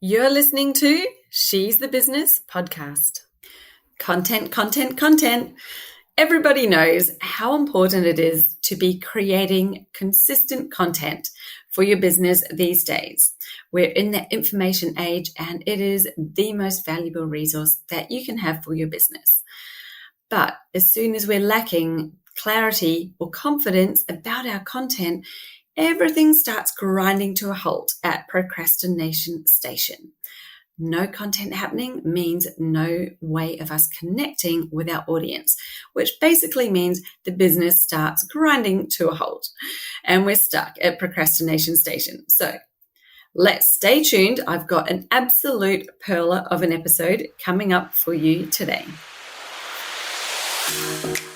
You're listening to She's the Business podcast. Content, content, content. Everybody knows how important it is to be creating consistent content for your business these days. We're in the information age, and it is the most valuable resource that you can have for your business. But as soon as we're lacking clarity or confidence about our content, everything starts grinding to a halt at procrastination station. No content happening means no way of us connecting with our audience, which basically means the business starts grinding to a halt and we're stuck at procrastination station. So let's stay tuned. I've got an absolute pearler of an episode coming up for you today.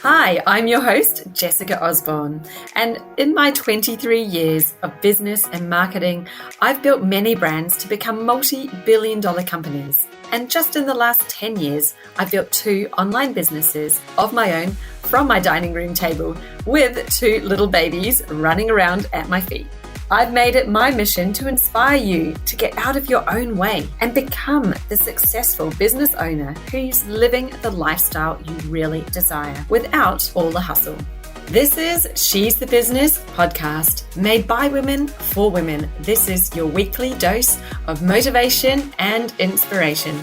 Hi, I'm your host, Jessica Osborne, and in my 23 years of business and marketing, I've built many brands to become multi-billion-dollar companies. And just in the last 10 years, I've built 2 online businesses of my own from my dining room table with 2 little babies running around at my feet. I've made it my mission to inspire you to get out of your own way and become the successful business owner who's living the lifestyle you really desire without all the hustle. This is She's the Business podcast, made by women for women. This is your weekly dose of motivation and inspiration.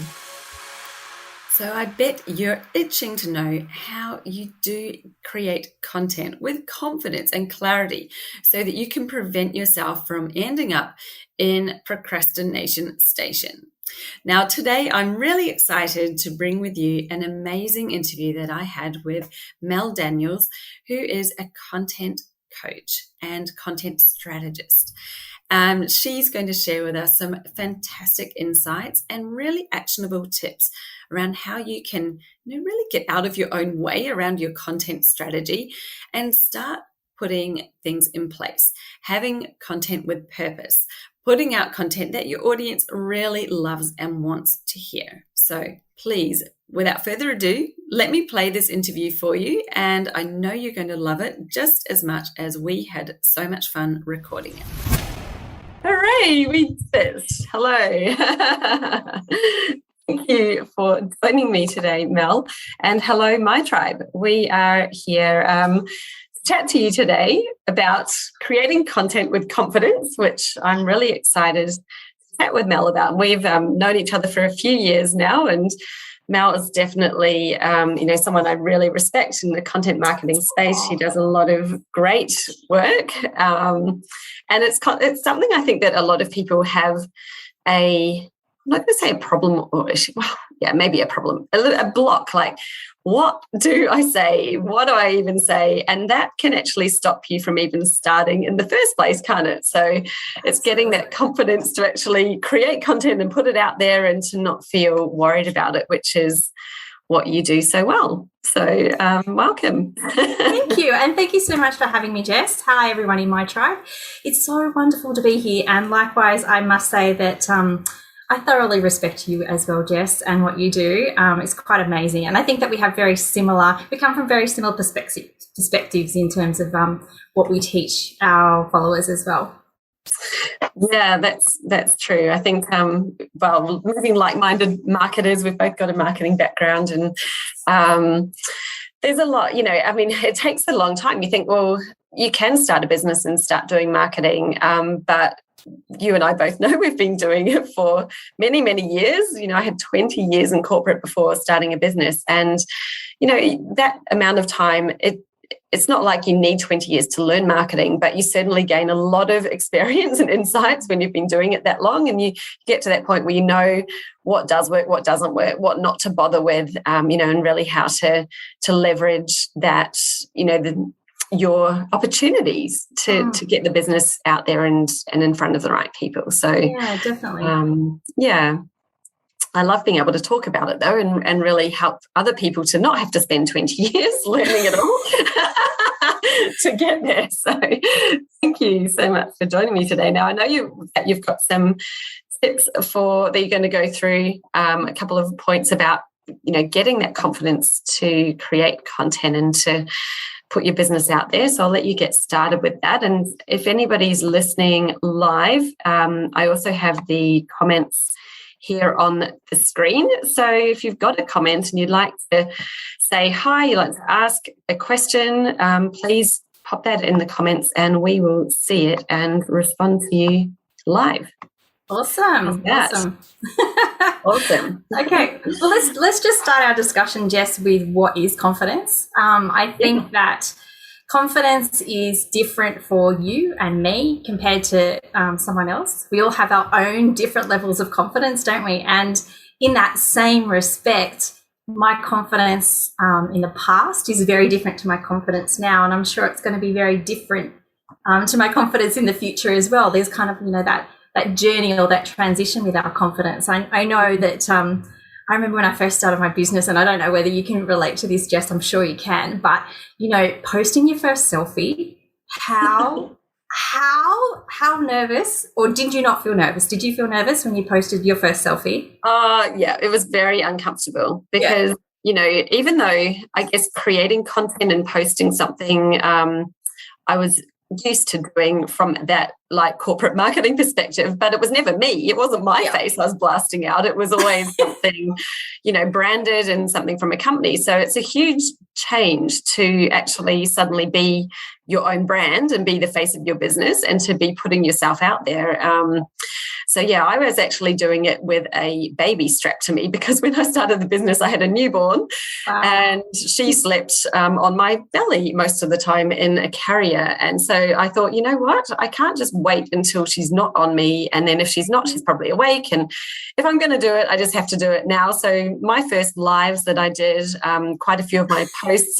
So I bet you're itching to know how you do create content with confidence and clarity so that you can prevent yourself from ending up in procrastination station. Now, today I'm really excited to bring with you an amazing interview that I had with Mel Daniels, who is a content coach and content strategist. She's going to share with us some fantastic insights and really actionable tips around how you can really get out of your own way around your content strategy and start putting things in place, having content with purpose, putting out content that your audience really loves and wants to hear. So please, without further ado, let me play this interview for you, and I know you're going to love it just as much as we had so much fun recording it. Hooray, we did it. Hello. Thank you for joining me today, Mel. And hello, my tribe. We are here to chat to you today about creating content with confidence, which I'm really excited to chat with Mel about. We've known each other for a few years now, and Mel is definitely, someone I really respect in the content marketing space. She does a lot of great work, and it's something I think that a lot of people have I'm not going to say a problem or issue. Well, yeah, maybe a problem, a block. Like, what do I say? What do I even say? And that can actually stop you from even starting in the first place, can't it? So it's getting that confidence to actually create content and put it out there and to not feel worried about it, which is what you do so well. So welcome. Thank you. And thank you so much for having me, Jess. Hi, everyone in my tribe. It's so wonderful to be here. And likewise, I must say that I thoroughly respect you as well, Jess, and what you do. It's quite amazing. And I think that we come from very similar perspectives in terms of what we teach our followers as well. Yeah, that's true. I think, moving like-minded marketers, we've both got a marketing background, and there's a lot, it takes a long time. You think, well, you can start a business and start doing marketing, but you and I both know we've been doing it for many, many years. I had 20 years in corporate before starting a business. And, that amount of time, it's not like you need 20 years to learn marketing, but you certainly gain a lot of experience and insights when you've been doing it that long. And you get to that point where you know what does work, what doesn't work, what not to bother with, and really how to leverage that, your opportunities to get the business out there and in front of the right people. So yeah, definitely. I love being able to talk about it though, and really help other people to not have to spend 20 years learning it all to get there. So thank you so much for joining me today. Now I know you've got some tips that you're going to go through, a couple of points about getting that confidence to create content and to put your business out there. So I'll let you get started with that. And if anybody's listening live, I also have the comments here on the screen. So if you've got a comment and you'd like to say hi, you'd like to ask a question, please pop that in the comments and we will see it and respond to you live. Awesome. Awesome. Okay. Well, let's just start our discussion, Jess, with what is confidence. I think that confidence is different for you and me compared to someone else. We all have our own different levels of confidence, don't we? And in that same respect, my confidence in the past is very different to my confidence now, and I'm sure it's going to be very different to my confidence in the future as well. There's kind of, that journey or that transition with our confidence. I know that I remember when I first started my business, and I don't know whether you can relate to this, Jess, I'm sure you can, but, posting your first selfie, how nervous, or did you not feel nervous? Did you feel nervous when you posted your first selfie? Yeah, it was very uncomfortable because, even though I guess creating content and posting something, I was used to doing from that like corporate marketing perspective, but it was never me. It wasn't my face I was blasting out. It was always something, branded and something from a company. So it's a huge change to actually suddenly be your own brand and be the face of your business and to be putting yourself out there. So I was actually doing it with a baby strapped to me because when I started the business, I had a newborn and she slept on my belly most of the time in a carrier. And so I thought, you know what? I can't just wait until she's not on me. And then if she's not, she's probably awake. And if I'm going to do it, I just have to do it now. So my first lives that I did, quite a few of my posts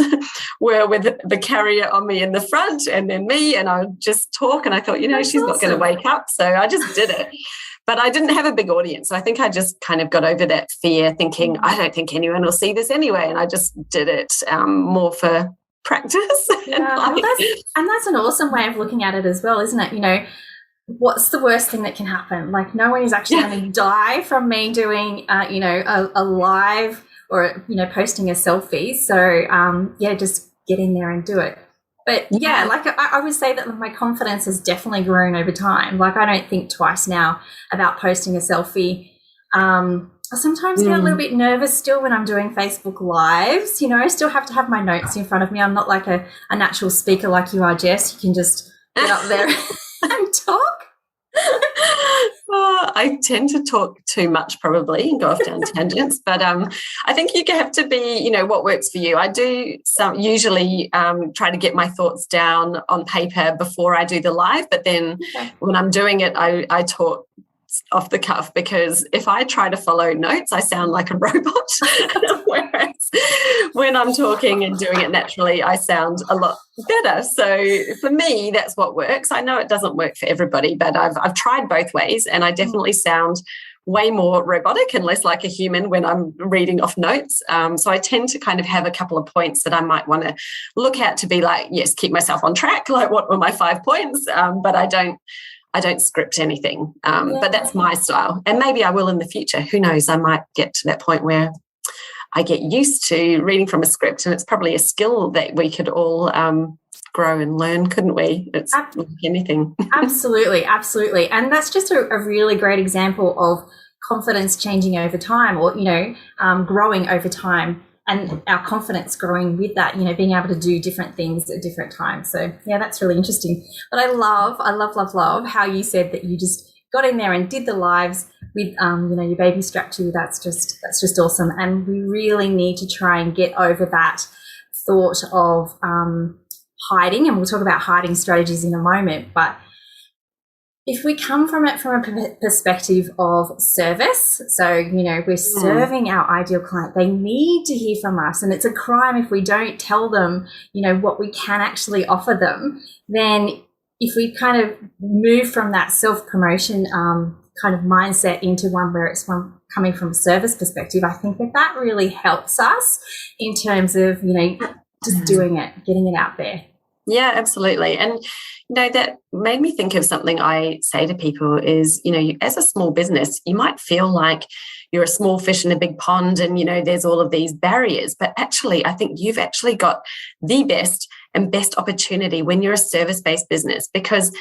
were with the carrier on me in the front and then me, and I would just talk. And I thought, she's not going to wake up. So I just did it. But I didn't have a big audience. So I think I just kind of got over that fear thinking, I don't think anyone will see this anyway. And I just did it more for practice. Yeah, and that's an awesome way of looking at it as well, isn't it? What's the worst thing that can happen? Like, no one is actually going to die from me doing, a live or, posting a selfie. So, just get in there and do it. But I would say that my confidence has definitely grown over time. Like, I don't think twice now about posting a selfie. I sometimes get a little bit nervous still when I'm doing Facebook Lives. I still have to have my notes in front of me. I'm not like a natural speaker like you are, Jess. You can just get up there and talk. I tend to talk too much probably and go off down tangents, but I think you have to be, what works for you. I do usually try to get my thoughts down on paper before I do the live, but then when I'm doing it, I talk off the cuff because if I try to follow notes, I sound like a robot. Whereas when I'm talking and doing it naturally, I sound a lot better. So for me, that's what works. I know it doesn't work for everybody, but I've tried both ways, and I definitely sound way more robotic and less like a human when I'm reading off notes. So I tend to kind of have a couple of points that I might want to look at to be like, yes, keep myself on track. Like, what were my 5 points? But I don't script anything, but that's my style. And maybe I will in the future. Who knows? I might get to that point where I get used to reading from a script, and it's probably a skill that we could all grow and learn, couldn't we? It's like anything. Absolutely. And that's just a really great example of confidence changing over time, or, growing over time. And our confidence growing with that, being able to do different things at different times. So, that's really interesting. But I love how you said that you just got in there and did the lives with, your baby strapped to you. That's just awesome. And we really need to try and get over that thought of hiding. And we'll talk about hiding strategies in a moment. But if we come from it from a perspective of service, so, we're serving our ideal client, they need to hear from us, and it's a crime if we don't tell them, what we can actually offer them. Then if we kind of move from that self-promotion kind of mindset into one where it's one coming from a service perspective, I think that really helps us in terms of, just doing it, getting it out there. Yeah, absolutely. And, that made me think of something I say to people is, as a small business, you might feel like you're a small fish in a big pond and, there's all of these barriers. But actually, I think you've actually got the best opportunity when you're a service-based business, because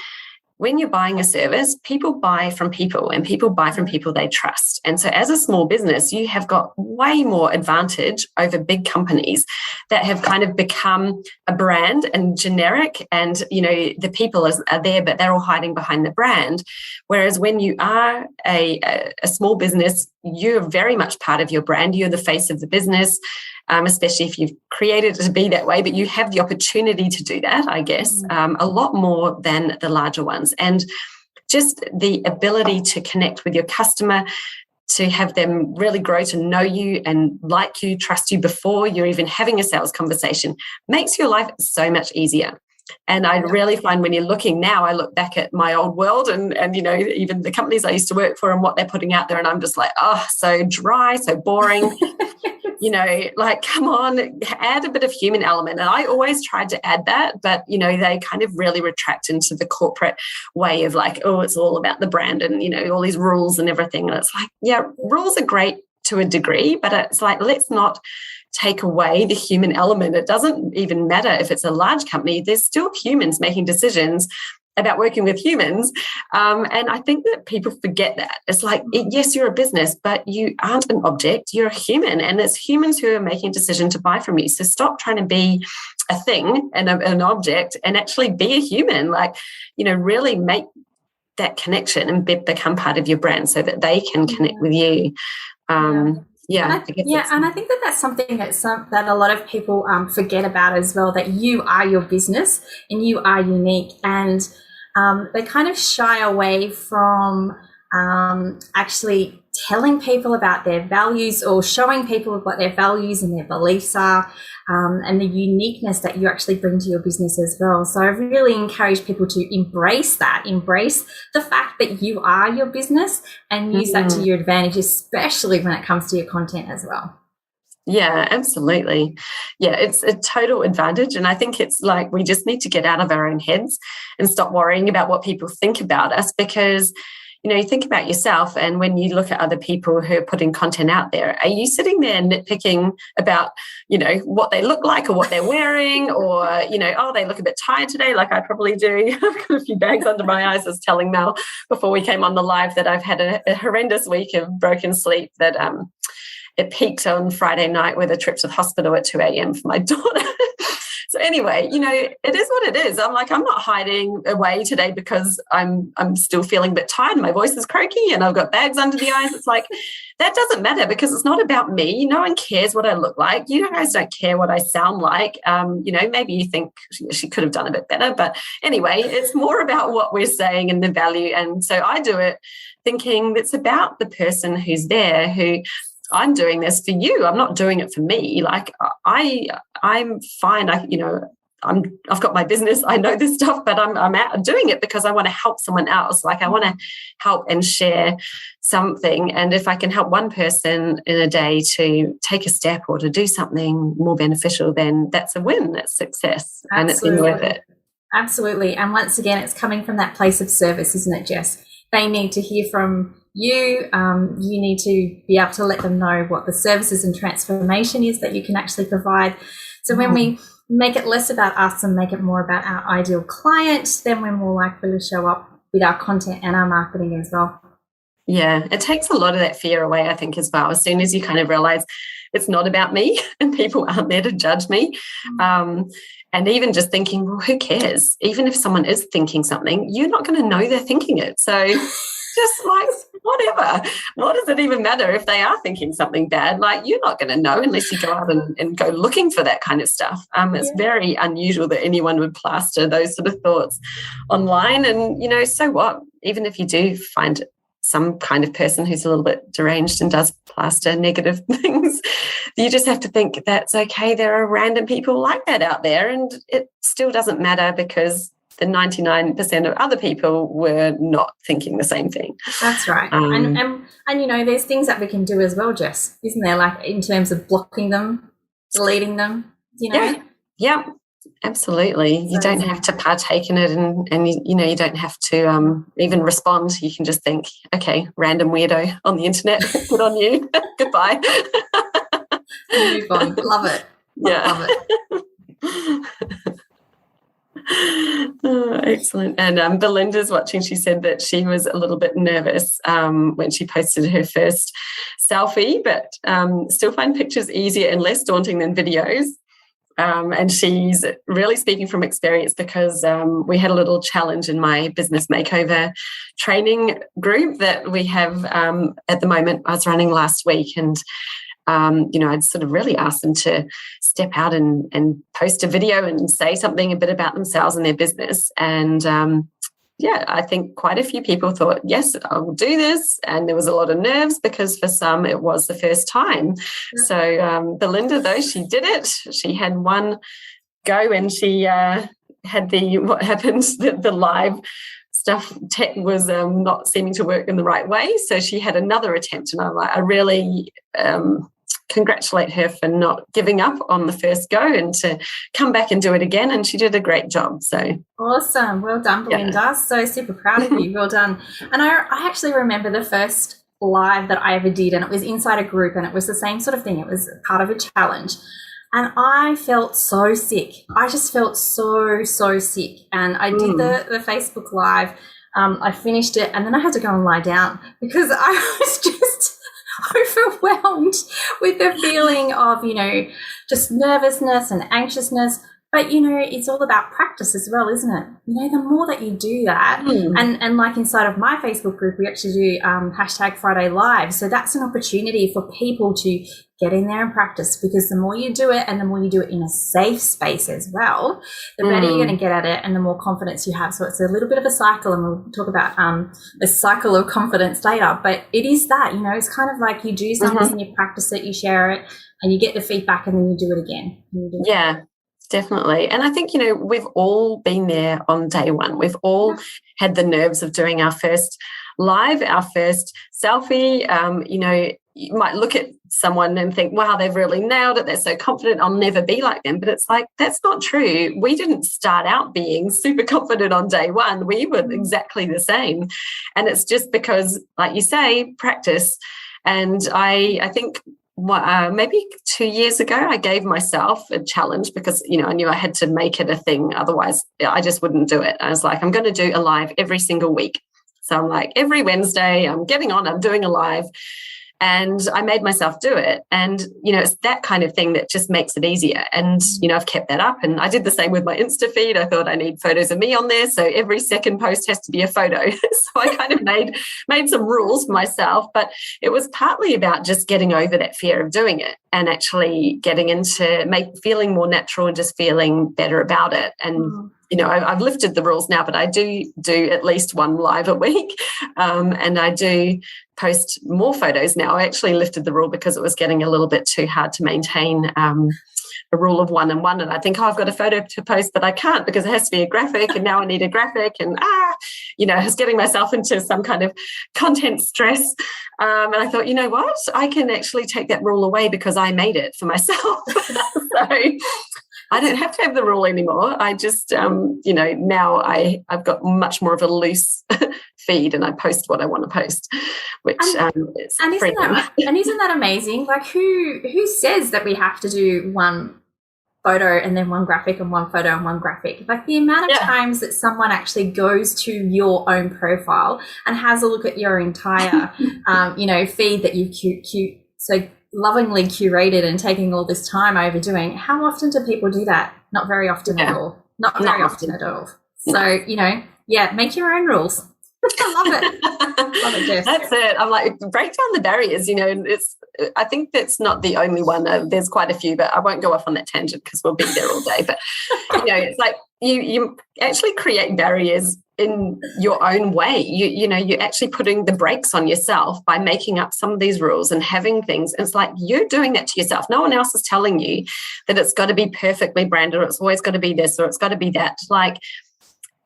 when you're buying a service, people buy from people, and people buy from people they trust. And so as a small business, you have got way more advantage over big companies that have kind of become a brand and generic, and, the people are there, but they're all hiding behind the brand. Whereas when you are a small business, you're very much part of your brand. You're the face of the business. Especially if you've created it to be that way, but you have the opportunity to do that, I guess, a lot more than the larger ones. And just the ability to connect with your customer, to have them really grow to know you and like you, trust you before you're even having a sales conversation, makes your life so much easier. And I really find when you're looking now, I look back at my old world and even the companies I used to work for and what they're putting out there, and I'm just like, oh, so dry, so boring. Come on, add a bit of human element. And I always tried to add that, but, they kind of really retract into the corporate way of like, oh, it's all about the brand and, all these rules and everything. And it's like, yeah, rules are great to a degree, but it's like, let's not take away the human element. It doesn't even matter if it's a large company. There's still humans making decisions about working with humans. And I think that people forget that. It's like, yes, you're a business, but you aren't an object. You're a human, and it's humans who are making a decision to buy from you. So stop trying to be a thing and an object and actually be a human. Really make that connection and become part of your brand so that they can connect with you. And I think that that's something that a lot of people forget about as well, that you are your business and you are unique, and they kind of shy away from actually telling people about their values or showing people what their values and their beliefs are, and the uniqueness that you actually bring to your business as well. So I really encourage people to embrace the fact that you are your business and use that to your advantage, especially when it comes to your content as well. Yeah, absolutely. Yeah, it's a total advantage. And I think it's like we just need to get out of our own heads and stop worrying about what people think about us, because you think about yourself, and when you look at other people who are putting content out there, are you sitting there nitpicking about, what they look like or what they're wearing, or, oh, they look a bit tired today, like I probably do. I've got a few bags under my eyes. I was telling Mel before we came on the live that I've had a horrendous week of broken sleep, that it peaked on Friday night with a trip to the hospital at 2 a.m. for my daughter. So anyway, it is what it is. I'm like, I'm not hiding away today because I'm still feeling a bit tired. My voice is croaky and I've got bags under the eyes. It's like, that doesn't matter, because it's not about me. No one cares what I look like. You guys don't care what I sound like. Maybe you think she could have done a bit better. But anyway, it's more about what we're saying and the value. And so I do it thinking it's about the person who's there, who I'm doing this for you. I'm not doing it for me. Like I'm fine. I've got my business. I know this stuff, but I'm out doing it because I want to help someone else. Like I want to help and share something. And if I can help one person in a day to take a step or to do something more beneficial, then that's a win. That's success. Absolutely. And it's been worth it. Absolutely. And once again, it's coming from that place of service, isn't it, Jess? They need to hear from you. You need to be able to let them know what the services and transformation is that you can actually provide. So when we make it less about us and make it more about our ideal client, then we're more likely to show up with our content and our marketing as well. Yeah, it takes a lot of that fear away, I think, as well. As soon as you kind of realize it's not about me and people aren't there to judge me. And even just thinking, well, who cares? Even if someone is thinking something, you're not going to know they're thinking it. So just like, whatever. What does it even matter if they are thinking something bad? Like, you're not going to know unless you go out and go looking for that kind of stuff. It's very unusual that anyone would plaster those sort of thoughts online. And, so what? Even if you do find some kind of person who's a little bit deranged and does plaster negative things, you just have to think that's okay. There are random people like that out there, and it still doesn't matter because the 99% of other people were not thinking the same thing. That's right. And there's things that we can do as well, Jess, isn't there? Like in terms of blocking them, deleting them, Yeah. Absolutely. You don't have to partake in it, and you don't have to even respond. You can just think, okay, random weirdo on the internet, good on you. Goodbye. Move on. Love it. Yeah. Love it. Oh, excellent. And Belinda's watching. She said that she was a little bit nervous when she posted her first selfie, but still find pictures easier and less daunting than videos. And she's really speaking from experience because we had a little challenge in my business makeover training group that we have at the moment. I was running last week, and I'd sort of really asked them to step out and post a video and say something a bit about themselves and their business. And I think quite a few people thought, yes, I will do this. And there was a lot of nerves because for some it was the first time. So Belinda, though, she did it. She had one go, and she had what happened, the live stuff tech was not seeming to work in the right way. So she had another attempt, and I really congratulate her for not giving up on the first go and to come back and do it again. And she did a great job. So awesome. Well done, Belinda. Yeah. So super proud of you. Well done. And I actually remember the first live that I ever did, and it was inside a group, and it was the same sort of thing. It was part of a challenge. And I felt so sick. I just felt so sick. And I did the Facebook Live. I finished it, and then I had to go and lie down because I was just overwhelmed with the feeling of, just nervousness and anxiousness. But, it's all about practice as well, isn't it? The more that you do that, and like inside of my Facebook group, we actually do hashtag Friday Live. So that's an opportunity for people to get in there and practice, because the more you do it, and the more you do it in a safe space as well, the better you're going to get at it and the more confidence you have. So it's a little bit of a cycle, and we'll talk about the cycle of confidence later. But it is that, it's kind of like you do something and you practice it, you share it, and you get the feedback, and then you do it again. Yeah. Definitely. And I think, we've all been there on day one. We've all had the nerves of doing our first live, our first selfie. You might look at someone and think, wow, they've really nailed it. They're so confident. I'll never be like them. But it's like, that's not true. We didn't start out being super confident on day one. We were exactly the same. And it's just because, like you say, practice. And I think maybe 2 years ago, I gave myself a challenge because, I knew I had to make it a thing. Otherwise, I just wouldn't do it. I was like, I'm going to do a live every single week. So I'm like, every Wednesday, I'm doing a live. And I made myself do it. And, it's that kind of thing that just makes it easier. And, I've kept that up. And I did the same with my Insta feed. I thought I need photos of me on there. So every second post has to be a photo. So I kind of made some rules for myself. But it was partly about just getting over that fear of doing it and actually getting into feeling more natural and just feeling better about it. And I've lifted the rules now, but I do at least one live a week. And I do post more photos now. I actually lifted the rule because it was getting a little bit too hard to maintain a rule of 1 and 1. And I think, I've got a photo to post, but I can't because it has to be a graphic. And now I need a graphic. And, I was getting myself into some kind of content stress. And I thought, what? I can actually take that rule away because I made it for myself. So I don't have to have the rule anymore. I just, now I've got much more of a loose feed, and I post what I want to post, which is freedom. Isn't that amazing? Like, who says that we have to do one photo and then one graphic and one photo and one graphic? Like, the amount of times that someone actually goes to your own profile and has a look at your entire, feed that you've so lovingly curated and taking all this time over doing. How often do people do that? Not very often at all. Not very often at all. So, make your own rules. I love it. Love it, Jess. That's it. I'm like, break down the barriers, I think that's not the only one. There's quite a few, but I won't go off on that tangent because we'll be there all day. But, it's like you actually create barriers in your own way. You're actually putting the brakes on yourself by making up some of these rules and having things. It's like you're doing that to yourself. No one else is telling you that it's got to be perfectly branded, or it's always got to be this, or it's got to be that. Like,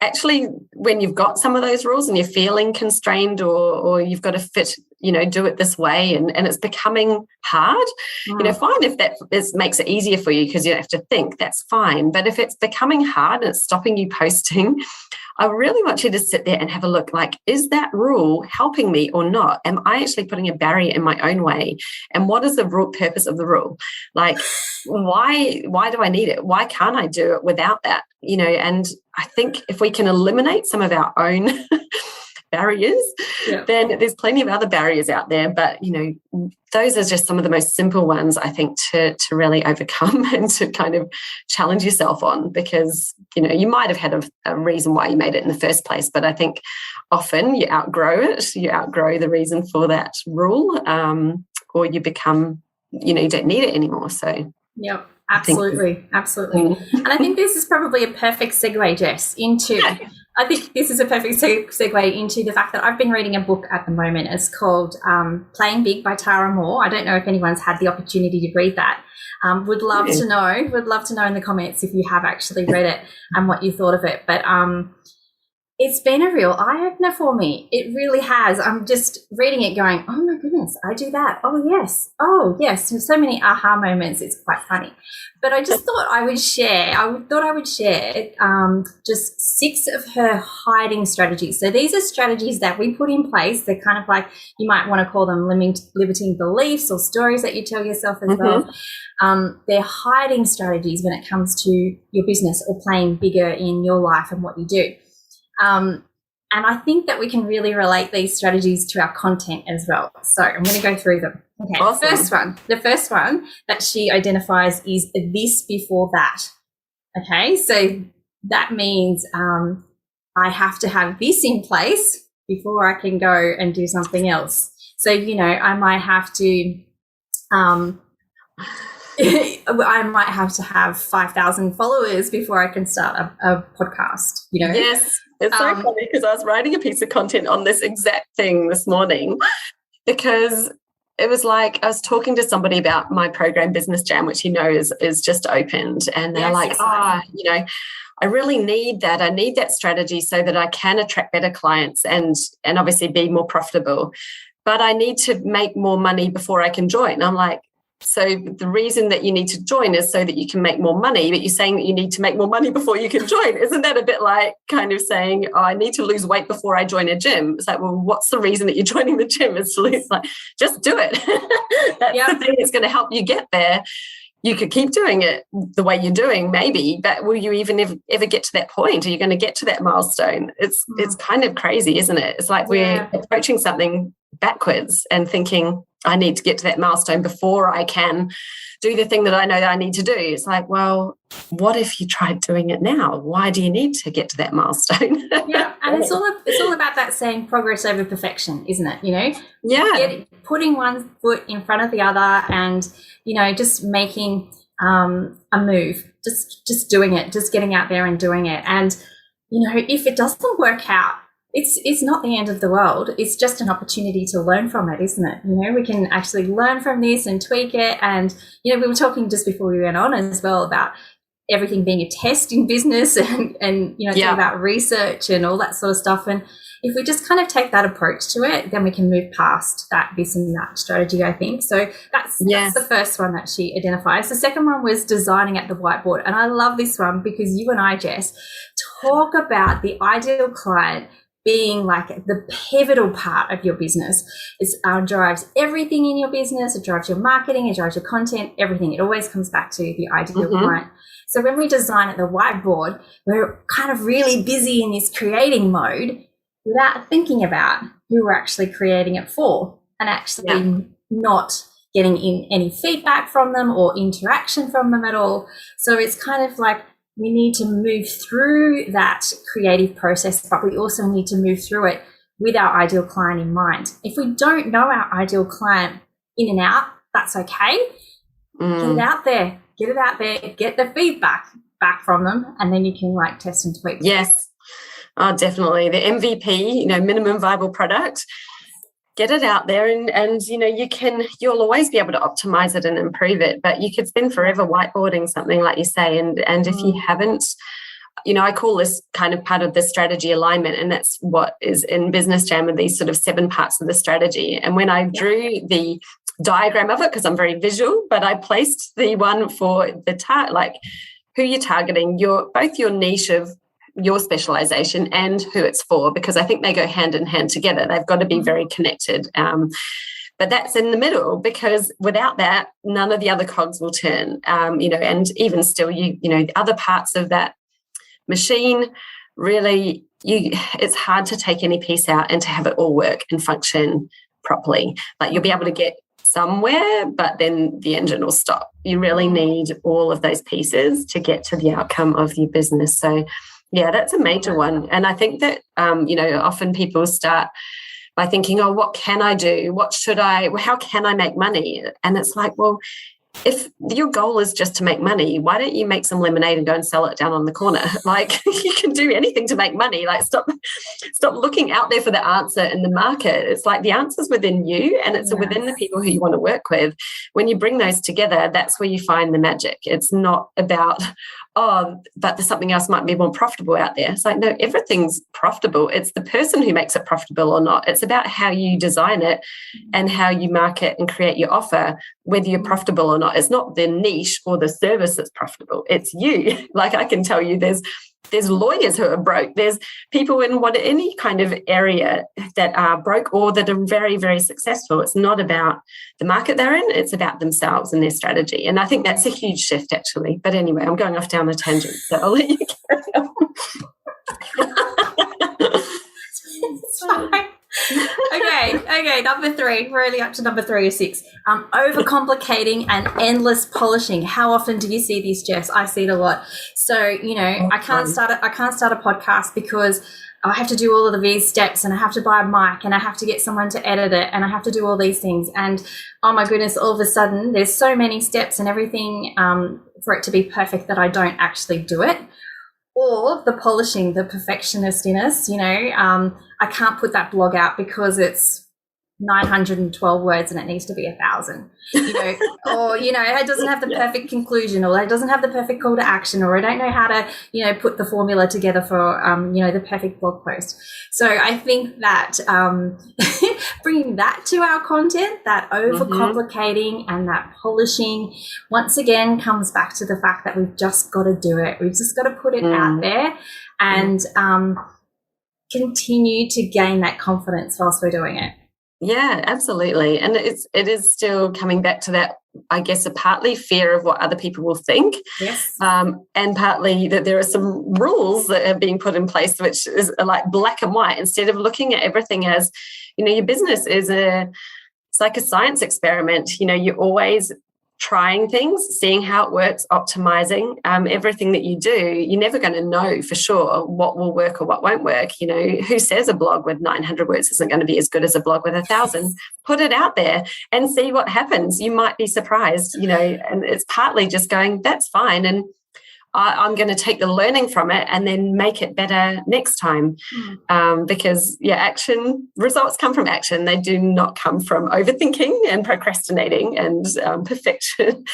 actually, when you've got some of those rules and you're feeling constrained, or you've got to fit do it this way, and it's becoming hard. Fine if that makes it easier for you because you don't have to think, that's fine. But if it's becoming hard and it's stopping you posting, I really want you to sit there and have a look, like, is that rule helping me or not? Am I actually putting a barrier in my own way? And what is the purpose of the rule? Like, why do I need it? Why can't I do it without that? And I think if we can eliminate some of our own barriers, then there's plenty of other barriers out there. But, those are just some of the most simple ones, I think, to really overcome and to kind of challenge yourself on, because, you might have had a reason why you made it in the first place. But I think often you outgrow it. You outgrow the reason for that rule, or you become, you don't need it anymore. So, yeah. Absolutely. And I think this is probably a perfect segue, Jess, into I think this is a perfect segue into the fact that I've been reading a book at the moment. It's called Playing Big by Tara Moore. I don't know if anyone's had the opportunity to read that. Would love to know. Would love to know in the comments if you have actually read it and what you thought of it. But it's been a real eye-opener for me. It really has. I'm just reading it going, oh, my goodness, I do that. Oh, yes. Oh, yes. There's so many aha moments. It's quite funny. But I just thought I would share, just 6 of her hiding strategies. So these are strategies that we put in place. They're kind of like, you might want to call them limiting beliefs or stories that you tell yourself as well. They're hiding strategies when it comes to your business or playing bigger in your life and what you do. And I think that we can really relate these strategies to our content as well. So I'm going to go through them. Okay, awesome. The first one that she identifies is this before that. Okay, so that means I have to have this in place before I can go and do something else. So, I might have to I might have to have 5,000 followers before I can start a podcast, Yes. It's so funny because I was writing a piece of content on this exact thing this morning, because it was like I was talking to somebody about my program Business Jam, which is just opened, and they're I really need that. I need that strategy so that I can attract better clients and obviously be more profitable. But I need to make more money before I can join. And I'm like, so the reason that you need to join is so that you can make more money, but you're saying that you need to make more money before you can join. Isn't that a bit like kind of saying, oh, I need to lose weight before I join a gym? It's like, well, what's the reason that you're joining the gym? It's like, just do it. That's the thing that's going to help you get there. You could keep doing it the way you're doing, maybe, but will you even ever get to that point? Are you going to get to that milestone? It's kind of crazy, isn't it? It's like we're approaching something backwards and thinking, I need to get to that milestone before I can do the thing that I know that I need to do. It's like, well, what if you tried doing it now? Why do you need to get to that milestone? Yeah, and it's all about that saying progress over perfection, isn't it? Yeah. Putting one foot in front of the other and, just making a move, just doing it, just getting out there and doing it. And, if it doesn't work out, it's not the end of the world. It's just an opportunity to learn from it, isn't it? We can actually learn from this and tweak it. And, we were talking just before we went on as well about everything being a test in business and talking about research and all that sort of stuff. And if we just kind of take that approach to it, then we can move past this and that strategy, I think. So that's the first one that she identifies. The second one was designing at the whiteboard. And I love this one because you and I, Jess, talk about the ideal client being like the pivotal part of your business. It drives everything in your business. It drives your marketing. It drives your content, everything. It always comes back to the ideal client. So when we design at the whiteboard, we're kind of really busy in this creating mode without thinking about who we're actually creating it for and actually not getting in any feedback from them or interaction from them at all. So it's kind of like we need to move through that creative process, but we also need to move through it with our ideal client in mind. If we don't know our ideal client in and out, that's okay. Get it out there, get the feedback back from them, and then you can test and tweak. Yes. Oh, definitely. The MVP, minimum viable product, get it out there and you'll always be able to optimize it and improve it, but you could spend forever whiteboarding something like you say. And if you haven't I call this kind of part of the strategy alignment, and that's what is in Business Jam, of these sort of 7 parts of the strategy. And when I drew the diagram of it, because I'm very visual, but I placed the one for the like who you're targeting, both your niche of your specialization and who it's for, because I think they go hand in hand together. They've got to be very connected. But that's in the middle, because without that, none of the other cogs will turn. And even still, the other parts of that machine, really, it's hard to take any piece out and to have it all work and function properly. Like, you'll be able to get somewhere, but then the engine will stop. You really need all of those pieces to get to the outcome of your business. So, yeah, that's a major one. And I think that, often people start by thinking, oh, what can I do? How can I make money? And it's like, well, if your goal is just to make money, why don't you make some lemonade and go and sell it down on the corner? Like, you can do anything to make money. Like, stop looking out there for the answer in the market. It's like the answer's within you, and it's within the people who you want to work with. When you bring those together, that's where you find the magic. It's not about, but there's something else might be more profitable out there. It's like, no, everything's profitable. It's the person who makes it profitable or not. It's about how you design it and how you market and create your offer, whether you're profitable or not. It's not the niche or the service that's profitable. It's you. Like, I can tell you there's lawyers who are broke. There's people in any kind of area that are broke or that are very, very successful. It's not about the market they're in. It's about themselves and their strategy. And I think that's a huge shift, actually. But anyway, I'm going off down a tangent, so I'll let you carry on. Okay, number 3. We're only up to number 3 or 6. Overcomplicating and endless polishing. How often do you see this, Jess? I see it a lot. So, I can't start a podcast because I have to do all of these steps, and I have to buy a mic, and I have to get someone to edit it, and I have to do all these things. And oh my goodness, all of a sudden there's so many steps and everything for it to be perfect that I don't actually do it. Or the polishing, the perfectionist in us, I can't put that blog out because it's 912 words and it needs to be 1,000, or, it doesn't have the perfect conclusion, or it doesn't have the perfect call to action, or I don't know how to, put the formula together for, the perfect blog post. So I think that bringing that to our content, that overcomplicating and that polishing, once again, comes back to the fact that we've just got to do it. We've just got to put it out there and continue to gain that confidence whilst we're doing it. Yeah, absolutely. And it is still coming back to that, I guess, a partly fear of what other people will think. Yes. And partly that there are some rules that are being put in place, which is like black and white, instead of looking at everything as, your business it's like a science experiment. You're always trying things, seeing how it works, optimizing everything that you do. You're never going to know for sure what will work or what won't work. Who says a blog with 900 words isn't going to be as good as a blog with 1,000? Put it out there and see what happens. You might be surprised, and it's partly just going, that's fine. And I'm going to take the learning from it and then make it better next time. Because, results come from action. They do not come from overthinking and procrastinating and perfecting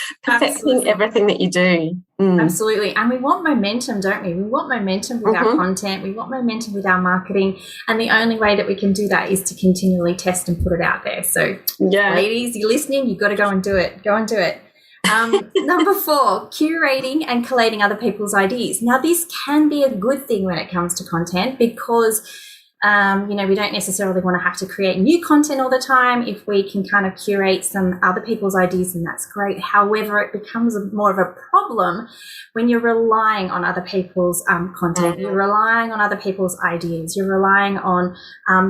everything that you do. Absolutely. And we want momentum, don't we? We want momentum with our content. We want momentum with our marketing. And the only way that we can do that is to continually test and put it out there. So, ladies, you're listening, you've got to go and do it. Go and do it. Number 4, curating and collating other people's ideas. Now, this can be a good thing when it comes to content because, we don't necessarily want to have to create new content all the time. If we can kind of curate some other people's ideas, then that's great. However, it becomes more of a problem when you're relying on other people's content. You're relying on other people's ideas. You're relying on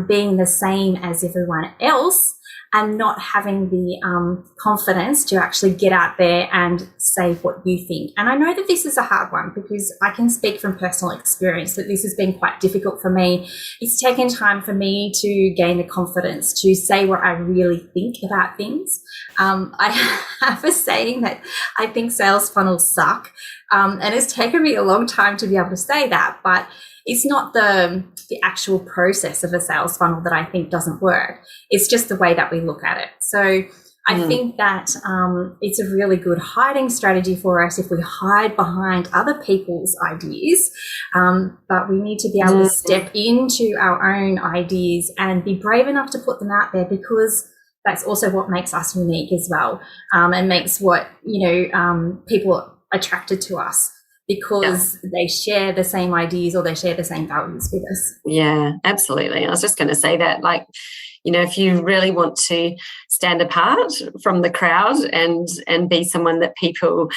being the same as everyone else, and not having the confidence to actually get out there and say what you think. And I know that this is a hard one because I can speak from personal experience that this has been quite difficult for me. It's taken time for me to gain the confidence to say what I really think about things. I have a saying that I think sales funnels suck, and it's taken me a long time to be able to say that, but it's not the actual process of a sales funnel that I think doesn't work. It's just the way that we look at it. So I think that it's a really good hiding strategy for us if we hide behind other people's ideas. But we need to be able to step into our own ideas and be brave enough to put them out there, because that's also what makes us unique as well, and makes what, people attracted to us, because they share the same ideas or they share the same values with us. Yeah, absolutely. I was just going to say that, like, if you really want to stand apart from the crowd and be someone that people,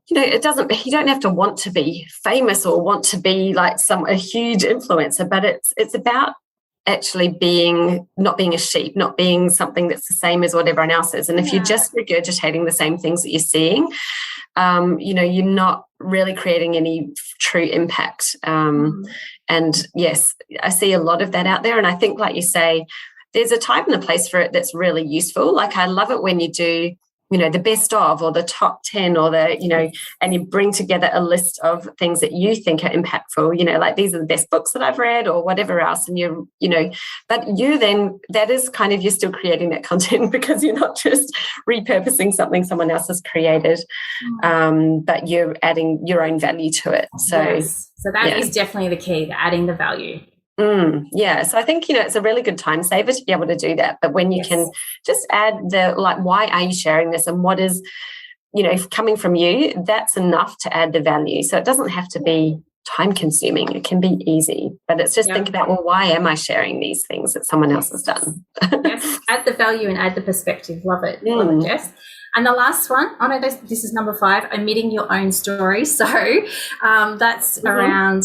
you don't have to want to be famous or want to be like a huge influencer, but it's about actually not being a sheep, not being something that's the same as what everyone else is. And if you're just regurgitating the same things that you're seeing, you're not really creating any true impact. And yes, I see a lot of that out there. And I think, like you say, there's a time and a place for it that's really useful. Like, I love it when you do, the best of, or the top 10, or and you bring together a list of things that you think are impactful, like these are the best books that I've read or whatever else. And but you then, that is kind of, you're still creating that content, because you're not just repurposing something someone else has created, but you're adding your own value to it. So, so that is definitely the key, adding the value. So I think, it's a really good time saver to be able to do that. But when you can just add why are you sharing this, and what is, coming from you, that's enough to add the value. So it doesn't have to be time consuming. It can be easy, but it's just think about, well, why am I sharing these things that someone else has done? Add the value and add the perspective. Love it. Love it, Jess. And the last one, this is number 5, omitting your own story. So that's around...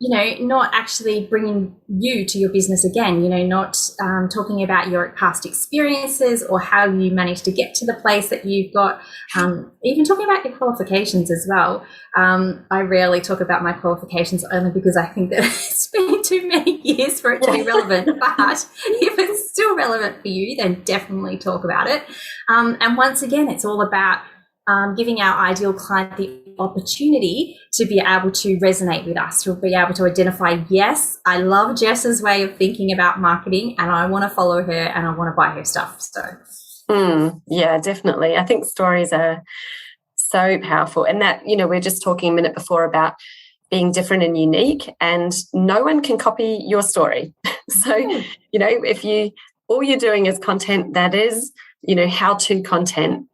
not actually bringing you to your business again, not talking about your past experiences or how you managed to get to the place that you've got, even talking about your qualifications as well. I rarely talk about my qualifications, only because I think that it's been too many years for it to be relevant. But if it's still relevant for you, then definitely talk about it. And once again, it's all about giving our ideal client the opportunity to be able to resonate with us, to be able to identify, yes, I love Jess's way of thinking about marketing and I want to follow her and I want to buy her stuff. So, yeah, definitely. I think stories are so powerful. And that, we're just talking a minute before about being different and unique, and no one can copy your story. So, if all you're doing is content that is, how-to content,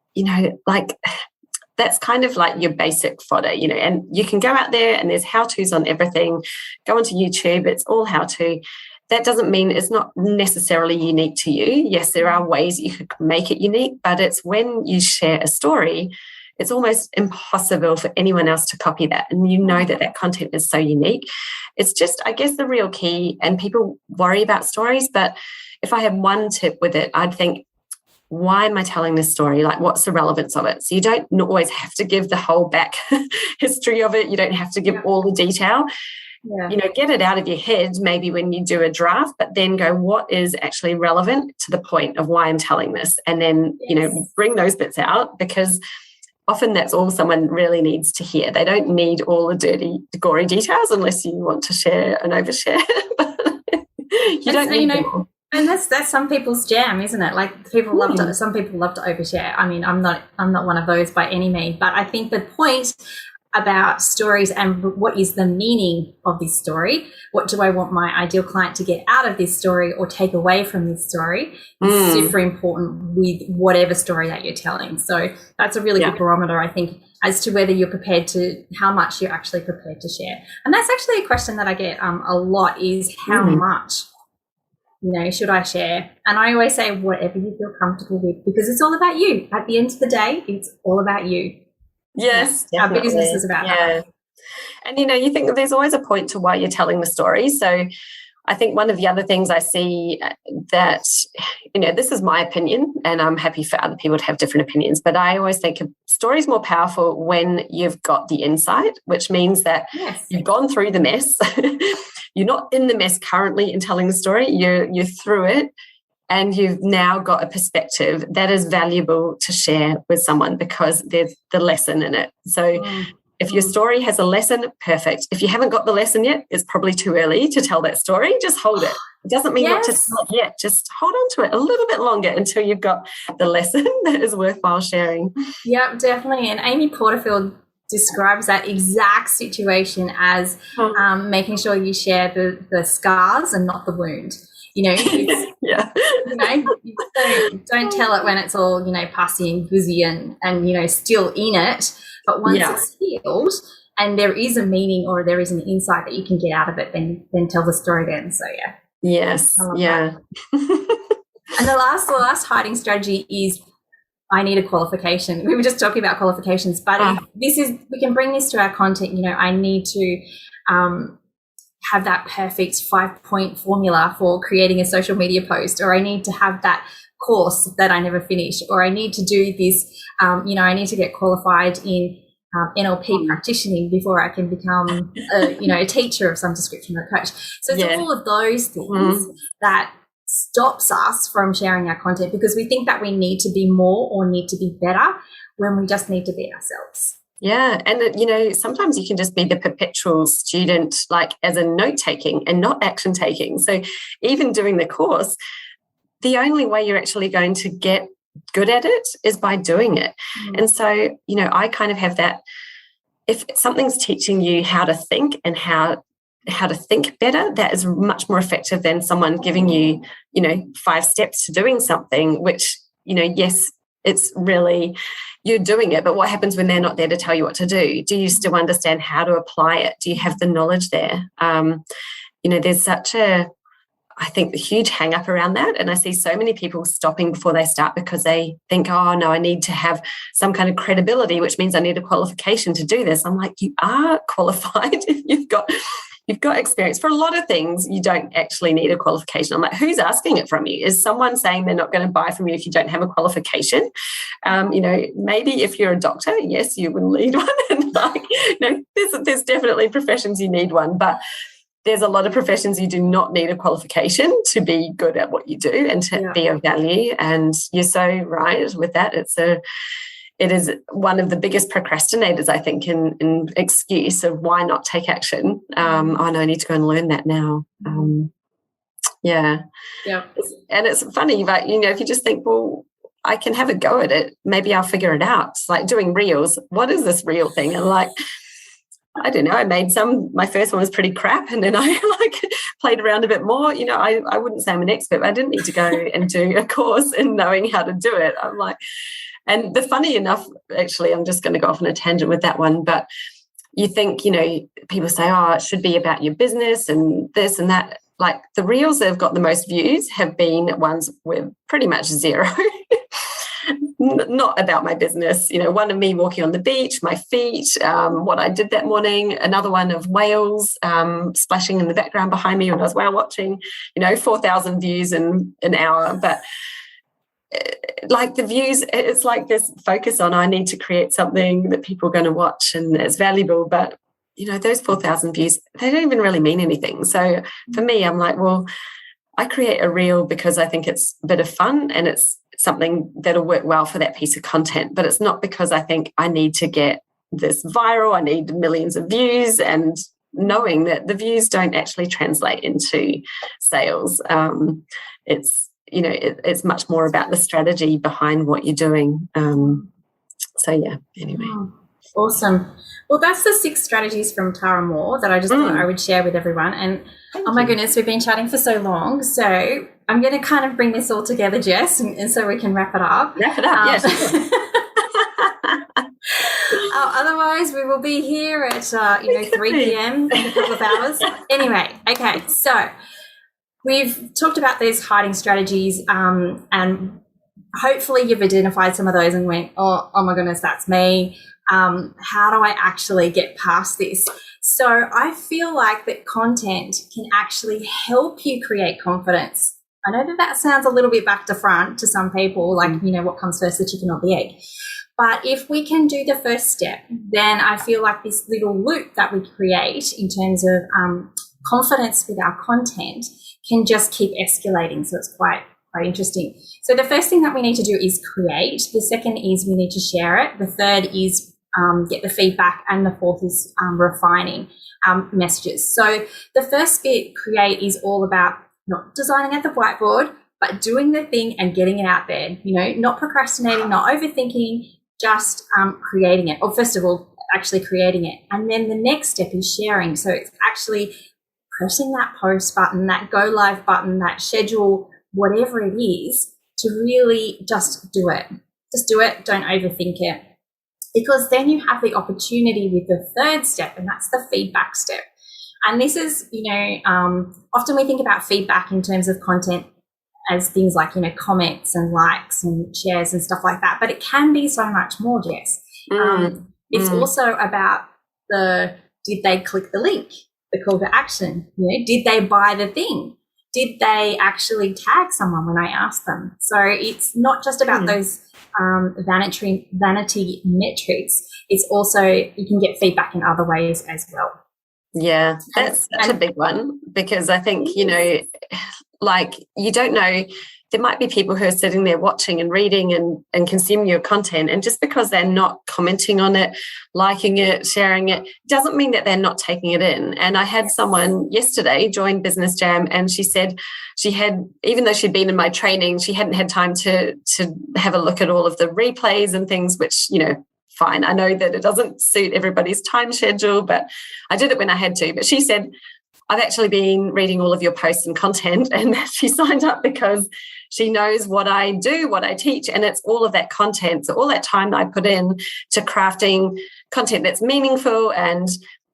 that's kind of like your basic fodder, and you can go out there and there's how-tos on everything. Go onto YouTube, it's all how-to. That doesn't mean it's not necessarily unique to you. Yes, there are ways you could make it unique, but it's when you share a story, it's almost impossible for anyone else to copy that. And that content is so unique. It's just, I guess, the real key, and people worry about stories, but if I had one tip with it, I'd think, why am I telling this story? Like, what's the relevance of it? So you don't always have to give the whole back history of it. You don't have to give all the detail. Get it out of your head maybe when you do a draft, but then go, what is actually relevant to the point of why I'm telling this? And then, bring those bits out, because often that's all someone really needs to hear. They don't need all the dirty, gory details unless you want to share and overshare. You don't need them. And that's some people's jam, isn't it? Like, some people love to overshare. I mean, I'm not one of those by any means, but I think the point about stories and what is the meaning of this story, what do I want my ideal client to get out of this story or take away from this story, is super important with whatever story that you're telling. So that's a really good barometer, I think, as to whether you're how much you're actually prepared to share. And that's actually a question that I get a lot, is how much should I share? And I always say whatever you feel comfortable with, because it's all about you. At the end of the day, it's all about you. Yes, our business is about that. And you think that there's always a point to why you're telling the story. So I think one of the other things I see that, this is my opinion, and I'm happy for other people to have different opinions, but I always think a story is more powerful when you've got the insight, which means that you've gone through the mess. You're not in the mess currently in telling the story. You're through it, and you've now got a perspective that is valuable to share with someone because there's the lesson in it. So If your story has a lesson, perfect. If you haven't got the lesson yet, it's probably too early to tell that story. Just hold it. It doesn't mean not to tell it yet. Just hold on to it a little bit longer until you've got the lesson that is worthwhile sharing. Yeah, definitely. And Amy Porterfield describes that exact situation as making sure you share the scars and not the wound. Yeah. Don't tell it when it's all, pussy and goosey and still in it. But once it's healed and there is a meaning or there is an insight that you can get out of it, then tell the story then. So yeah. Yes. Yeah. And the last hiding strategy is I need a qualification. We were just talking about qualifications, but we can bring this to our content. I need to have that perfect 5-point formula for creating a social media post, or I need to have that course that I never finished, or I need to do this, I need to get qualified in NLP practitioning before I can become a teacher of some description or a coach. So it's all of those things that stops us from sharing our content, because we think that we need to be more or need to be better when we just need to be ourselves. Yeah. And, sometimes you can just be the perpetual student, like as a note-taking and not action-taking. So even doing the course, the only way you're actually going to get good at it is by doing it. And so, I kind of have that, if something's teaching you how to think and how to think better, that is much more effective than someone giving you, 5 steps to doing something, which, yes, it's really, you're doing it, but what happens when they're not there to tell you what to do? Do you still understand how to apply it? Do you have the knowledge there? There's such a huge hang up around that. And I see so many people stopping before they start because they think, oh no, I need to have some kind of credibility, which means I need a qualification to do this. I'm like, you are qualified if you've got experience. For a lot of things, you don't actually need a qualification. I'm like, who's asking it from you? Is someone saying they're not going to buy from you if you don't have a qualification? Maybe if you're a doctor, yes, you would need one. And there's definitely professions you need one, but there's a lot of professions you do not need a qualification to be good at what you do and to be of value. And you're so right with that. It is one of the biggest procrastinators, I think, in excuse of why not take action. No, I need to go and learn that now. Yeah. And it's funny, but, if you just think, well, I can have a go at it, maybe I'll figure it out. It's like doing reels. What is this reel thing? And I don't know, I made my first one was pretty crap, and then I played around a bit more. I wouldn't say I'm an expert, but I didn't need to go and do a course in knowing how to do it. I'm like, and the funny enough, actually, I'm just going to go off on a tangent with that one, but you think, people say, oh, it should be about your business and this and that. Like the reels that have got the most views have been ones with pretty much zero. Not about my business, one of me walking on the beach, my feet, what I did that morning, another one of whales splashing in the background behind me when I was whale watching, 4,000 views in an hour. But like the views, it's like this focus on I need to create something that people are going to watch and it's valuable. But, those 4,000 views, they don't even really mean anything. So for me, I'm like, well, I create a reel because I think it's a bit of fun and it's something that'll work well for that piece of content, but it's not because I think I need to get this viral, I need millions of views, and knowing that the views don't actually translate into sales. It's much more about the strategy behind what you're doing. Anyway. Awesome. Well, that's the 6 strategies from Tara Moore that I just thought I would share with everyone. And my goodness, we've been chatting for so long. So I'm going to kind of bring this all together, Jess, and so we can wrap it up. Yes. Otherwise, we will be here at 3 p.m. in a couple of hours. Anyway, okay. So we've talked about these hiding strategies, and hopefully you've identified some of those and went, oh my goodness, that's me. How do I actually get past this? So I feel like that content can actually help you create confidence. I know that sounds a little bit back to front to some people, like, what comes first, the chicken or the egg? But if we can do the first step, then I feel like this little loop that we create in terms of confidence with our content can just keep escalating. So it's quite interesting. So the first thing that we need to do is create. The second is we need to share it. The third is get the feedback, and the fourth is refining messages. So the first bit, create, is all about not designing at the whiteboard, but doing the thing and getting it out there, not procrastinating, not overthinking, just creating it. Or first of all, actually creating it. And then the next step is sharing. So it's actually pressing that post button, that go live button, that schedule, whatever it is, to really just do it. Just do it. Don't overthink it. Because then you have the opportunity with the third step, and that's the feedback step. And this is, often we think about feedback in terms of content as things like, comments and likes and shares and stuff like that. But it can be so much more, Jess. It's also about did they click the link, the call to action? Did they buy the thing? Did they actually tag someone when I asked them? So it's not just about those vanity metrics. It's also, you can get feedback in other ways as well. Yeah, that's such a big one, because I think, you don't know, there might be people who are sitting there watching and reading and consuming your content, and just because they're not commenting on it, liking it, sharing it, doesn't mean that they're not taking it in. And I had someone yesterday join Business Jam, and she said she had, even though she'd been in my training, she hadn't had time to have a look at all of the replays and things, which, fine. I know that it doesn't suit everybody's time schedule, but I did it when I had to. But she said, I've actually been reading all of your posts and content, and she signed up because she knows what I do, what I teach, and it's all of that content. So all that time that I put in to crafting content that's meaningful and,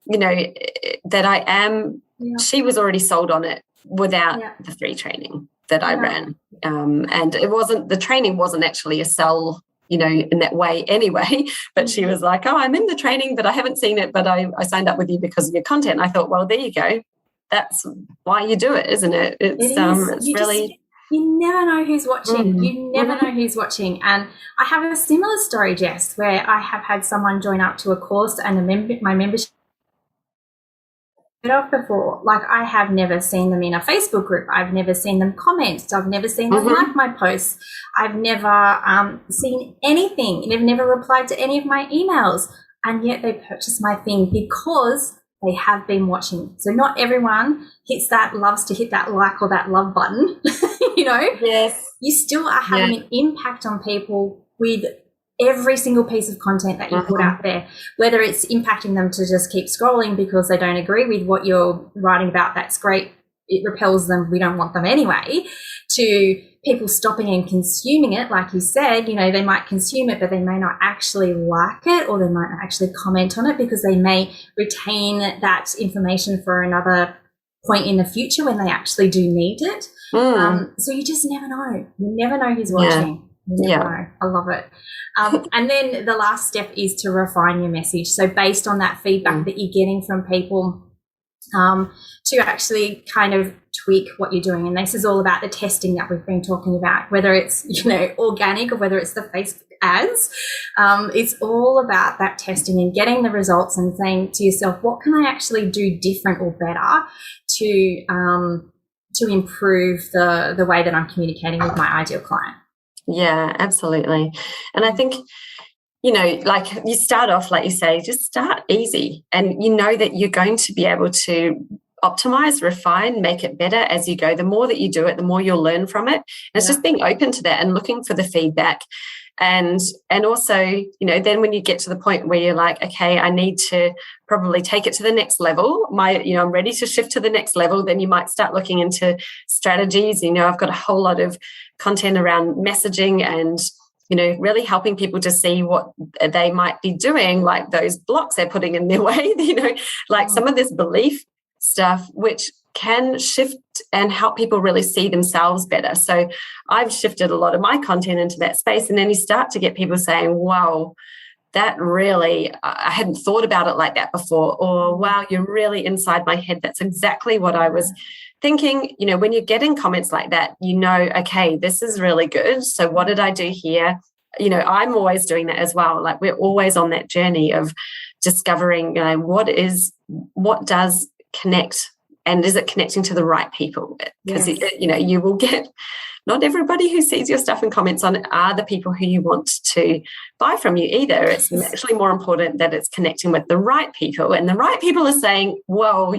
that I am, she was already sold on it without the free training that I ran. And the training wasn't actually a sell, in that way anyway, but she was like, oh, I'm in the training, but I haven't seen it, but I signed up with you because of your content. I thought, well, there you go. That's why you do it, isn't it? You never know who's watching. You never know who's watching. And I have a similar story, Jess, where I have had someone join up to a course and my membership off before. Like, I have never seen them in a Facebook group. I've never seen them comment. I've never seen them like my posts. I've never seen anything. They've never replied to any of my emails. And yet they purchased my thing because they have been watching. So not everyone loves to hit that like or that love button, Yes. You still are having an impact on people with every single piece of content that you put out there, whether it's impacting them to just keep scrolling because they don't agree with what you're writing about. That's great. It repels them. We don't want them anyway. To people stopping and consuming it, like you said, they might consume it, but they may not actually like it, or they might not actually comment on it because they may retain that information for another point in the future when they actually do need it. So you just never know. You never know who's watching. You never know. I love it. And then the last step is to refine your message. So based on that feedback that you're getting from people, to actually kind of tweak what you're doing. And this is all about the testing that we've been talking about, whether it's, organic or whether it's the Facebook ads. It's all about that testing and getting the results and saying to yourself, what can I actually do different or better to improve the way that I'm communicating with my ideal client? Yeah, absolutely. And I think, like you start off, like you say, just start easy, and that you're going to be able to optimize, refine, make it better as you go. The more that you do it, the more you'll learn from it. And it's just being open to that and looking for the feedback. And also, then when you get to the point where you're like, okay, I need to probably take it to the next level. I'm ready to shift to the next level. Then you might start looking into strategies. I've got a whole lot of content around messaging and, really helping people to see what they might be doing, like those blocks they're putting in their way, some of this belief stuff, which can shift and help people really see themselves better. So I've shifted a lot of my content into that space, and then you start to get people saying, wow, that really, I hadn't thought about it like that before, or wow, you're really inside my head. That's exactly what I was thinking. When you're getting comments like that, okay, this is really good. So what did I do here? I'm always doing that as well. Like, we're always on that journey of discovering, what does connect And is it connecting to the right people? Because, Yes. you will get, not everybody who sees your stuff and comments on it are the people who you want to buy from you either. It's actually more important that it's connecting with the right people, and the right people are saying, whoa,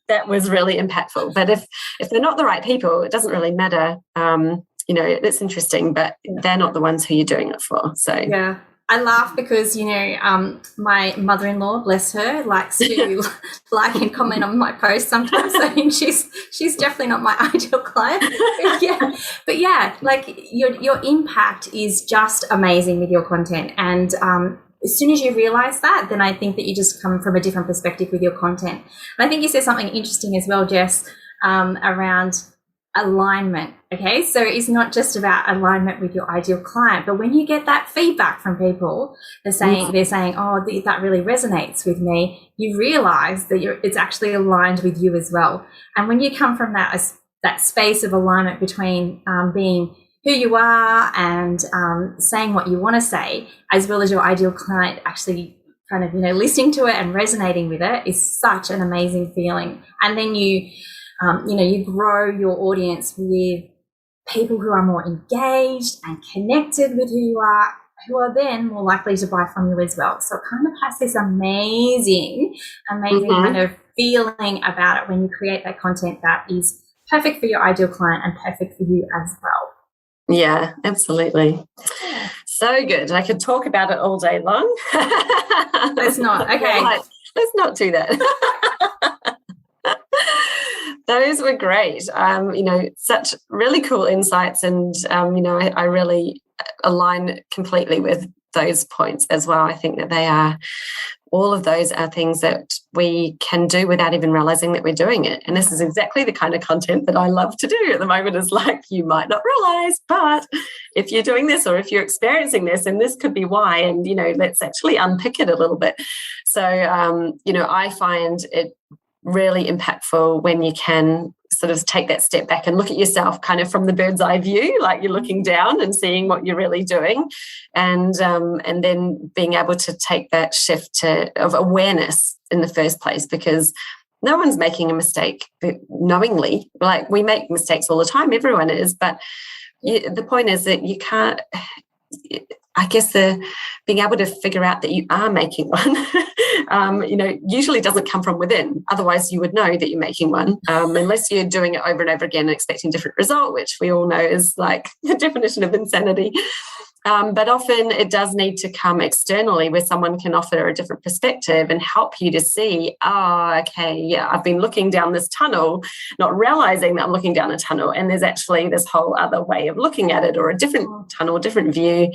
that was really impactful. But if they're not the right people, it doesn't really matter. It's interesting, but they're not the ones who you're doing it for. So yeah. I laugh because, my mother-in-law, bless her, likes to like and comment on my posts sometimes. I think she's definitely not my ideal client. But yeah, like your impact is just amazing with your content. And as soon as you realize that, then I think that you just come from a different perspective with your content. And I think you said something interesting as well, Jess, around alignment. Okay, so it's not just about alignment with your ideal client, but when you get that feedback from people, they're saying, oh, that really resonates with me, you realize that it's actually aligned with you as well. And when you come from that space of alignment between being who you are and saying what you want to say, as well as your ideal client actually kind of listening to it and resonating with it, is such an amazing feeling. And then you grow your audience with people who are more engaged and connected with who you are, who are then more likely to buy from you as well. So it kind of has this amazing kind of feeling about it when you create that content that is perfect for your ideal client and perfect for you as well. Yeah, absolutely. Yeah. So good. I could talk about it all day long. Let's not. Okay. Let's not do that. Those were great. Such really cool insights, and I really align completely with those points as well. I think that all of those are things that we can do without even realizing that we're doing it. And this is exactly the kind of content that I love to do at the moment. Is like, you might not realize, but if you're doing this, or if you're experiencing this, and this could be why, and let's actually unpick it a little bit. So I find it really impactful when you can sort of take that step back and look at yourself kind of from the bird's eye view, like you're looking down and seeing what you're really doing, and then being able to take that shift of awareness in the first place, because no one's making a mistake knowingly. Like, we make mistakes all the time, everyone is, but the point is that you can't, I guess, being able to figure out that you are making one, usually doesn't come from within. Otherwise, you would know that you're making one, unless you're doing it over and over again and expecting a different result, which we all know is like the definition of insanity. But often it does need to come externally, where someone can offer a different perspective and help you to see, I've been looking down this tunnel, not realizing that I'm looking down a tunnel, and there's actually this whole other way of looking at it, or a different tunnel, different view.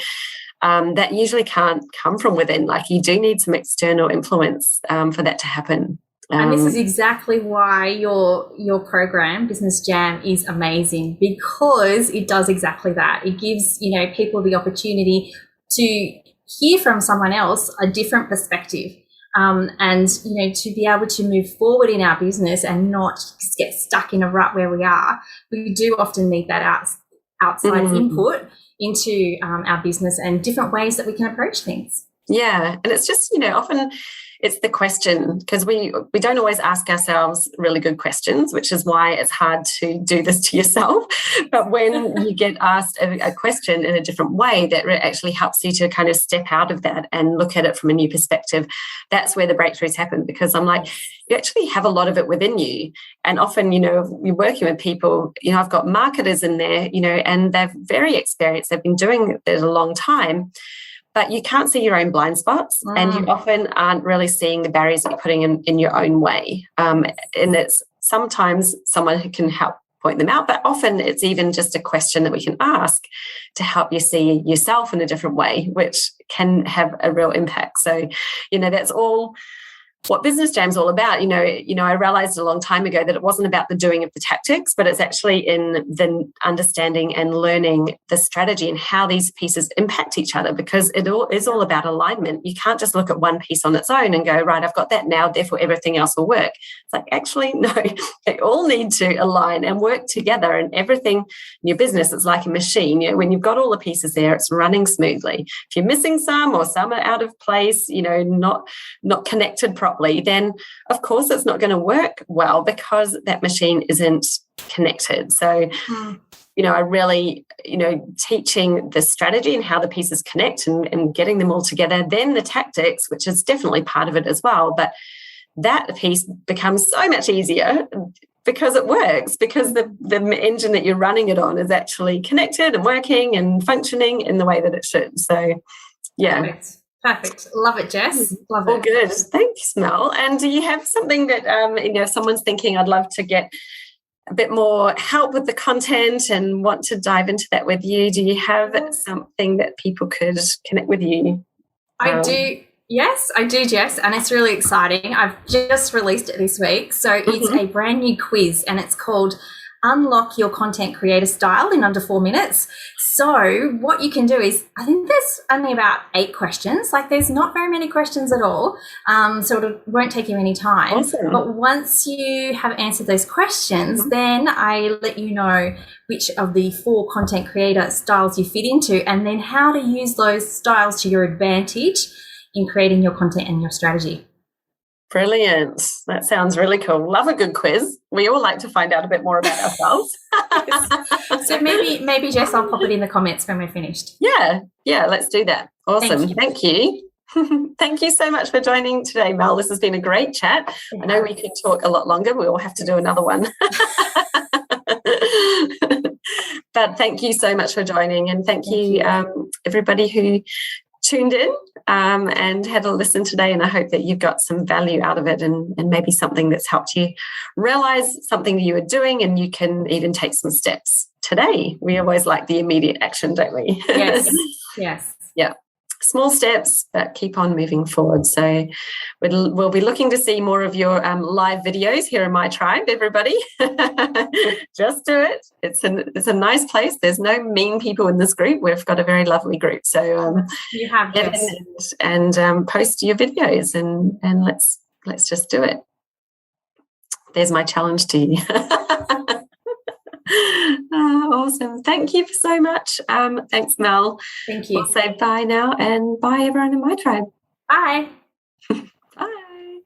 That usually can't come from within. Like, you do need some external influence for that to happen. And this is exactly why your program, Business Jam, is amazing, because it does exactly that. It gives, people the opportunity to hear from someone else a different perspective, and, to be able to move forward in our business and not get stuck in a rut where we are. We do often need that outside input into our business and different ways that we can approach things. Yeah, and it's just, often it's the question, because we don't always ask ourselves really good questions, which is why it's hard to do this to yourself. But when you get asked a question in a different way, that actually helps you to kind of step out of that and look at it from a new perspective. That's where the breakthroughs happen, because I'm like, you actually have a lot of it within you. And often, you're working with people, I've got marketers in there, and they're very experienced. They've been doing it a long time. But you can't see your own blind spots, and you often aren't really seeing the barriers that you're putting in your own way. And it's sometimes someone who can help point them out, but often it's even just a question that we can ask to help you see yourself in a different way, which can have a real impact. So, that's all what Business Jam's all about. I realized a long time ago that it wasn't about the doing of the tactics, but it's actually in the understanding and learning the strategy and how these pieces impact each other, because it all is all about alignment. You can't just look at one piece on its own and go, right, I've got that now, therefore everything else will work. It's like, actually, no, they all need to align and work together, and everything in your business is like a machine. When you've got all the pieces there, it's running smoothly. If you're missing some, or some are out of place, not connected properly, properly, then of course it's not going to work well because that machine isn't connected. So, I really, teaching the strategy and how the pieces connect and getting them all together, then the tactics, which is definitely part of it as well. But that piece becomes so much easier because it works, because the engine that you're running it on is actually connected and working and functioning in the way that it should. So, yeah. Perfect. Love it, Jess. Love it. All good. Thanks, Mel. And do you have something that, if someone's thinking, I'd love to get a bit more help with the content and want to dive into that with you, do you have something that people could connect with you? I do. Yes, I do, Jess, and it's really exciting. I've just released it this week. So it's a brand new quiz, and it's called Unlock Your Content Creator Style in Under 4 Minutes. So what you can do is, I think there's only about 8 questions. Like, there's not very many questions at all, so it won't take you any time. Awesome. But once you have answered those questions, then I let you know which of the 4 content creator styles you fit into, and then how to use those styles to your advantage in creating your content and your strategy. Brilliant. That sounds really cool. Love a good quiz. We all like to find out a bit more about ourselves. So maybe Jess, I'll pop it in the comments when we're finished. Yeah, let's do that. Awesome. Thank you. Thank you so much for joining today, Mel. This has been a great chat. I know we could talk a lot longer. We will have to do another one. But thank you so much for joining, and thank you everybody who tuned in and had a listen today, and I hope that you got some value out of it and maybe something that's helped you realize something you are doing, and you can even take some steps today. We always like the immediate action, don't we? Yes. Yeah. Small steps, but keep on moving forward. So we'll be looking to see more of your live videos here in my tribe, everybody. Just do it. It's a nice place. There's no mean people in this group. We've got a very lovely group. So you have get in and post your videos and let's just do it. There's my challenge to you. Awesome. Thank you so much. Thanks, Mel. Thank you. We'll say bye now, and bye everyone in my tribe. Bye. Bye.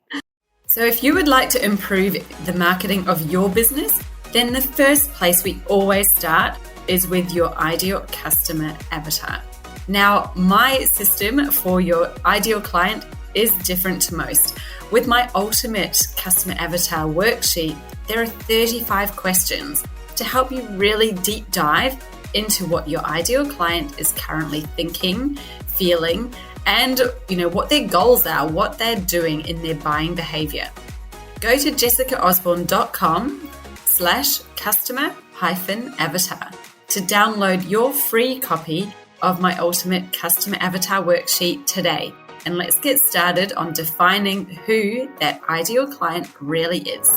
So if you would like to improve the marketing of your business, then the first place we always start is with your ideal customer avatar. Now, my system for your ideal client is different to most. With my ultimate customer avatar worksheet, there are 35 questions to help you really deep dive into what your ideal client is currently thinking, feeling, and what their goals are, what they're doing in their buying behavior. Go to jessicaosborne.com/customer-avatar to download your free copy of my ultimate customer avatar worksheet today. And let's get started on defining who that ideal client really is.